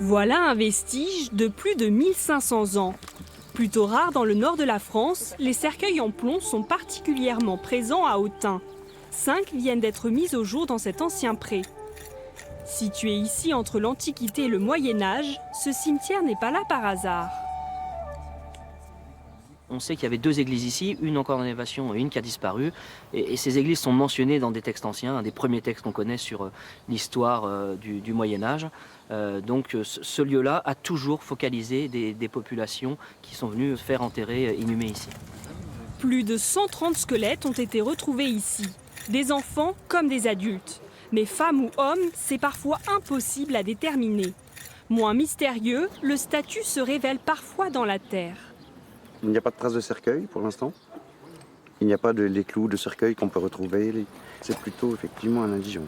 Voilà un vestige de plus de 1500 ans. Plutôt rare dans le nord de la France, les cercueils en plomb sont particulièrement présents à Autun. 5 viennent d'être mis au jour dans cet ancien pré. Situé ici entre l'Antiquité et le Moyen-Âge, ce cimetière n'est pas là par hasard. On sait qu'il y avait 2 églises ici, une encore en élévation et une qui a disparu. Et ces églises sont mentionnées dans des textes anciens, un des premiers textes qu'on connaît sur l'histoire du Moyen-Âge. Donc ce lieu-là a toujours focalisé des populations qui sont venues faire enterrer, inhumer ici. Plus de 130 squelettes ont été retrouvés ici, des enfants comme des adultes. Mais femmes ou hommes, c'est parfois impossible à déterminer. Moins mystérieux, le statut se révèle parfois dans la terre. Il n'y a pas de traces de cercueil pour l'instant. Il n'y a pas les clous de cercueil qu'on peut retrouver. C'est plutôt effectivement un indigent.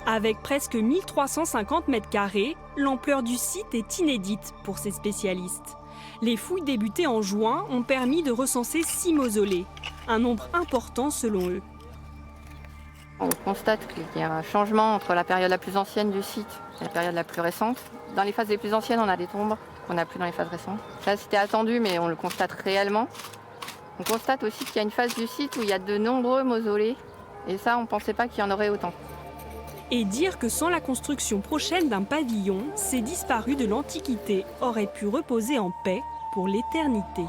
Avec presque 1350 mètres carrés, l'ampleur du site est inédite pour ces spécialistes. Les fouilles débutées en juin ont permis de recenser 6 mausolées, un nombre important selon eux. On constate qu'il y a un changement entre la période la plus ancienne du site et la période la plus récente. Dans les phases les plus anciennes, on a des tombes qu'on n'a plus dans les phases récentes. Ça, c'était attendu, mais on le constate réellement. On constate aussi qu'il y a une phase du site où il y a de nombreux mausolées. Et ça, on ne pensait pas qu'il y en aurait autant. Et dire que sans la construction prochaine d'un pavillon, ces disparus de l'Antiquité auraient pu reposer en paix pour l'éternité.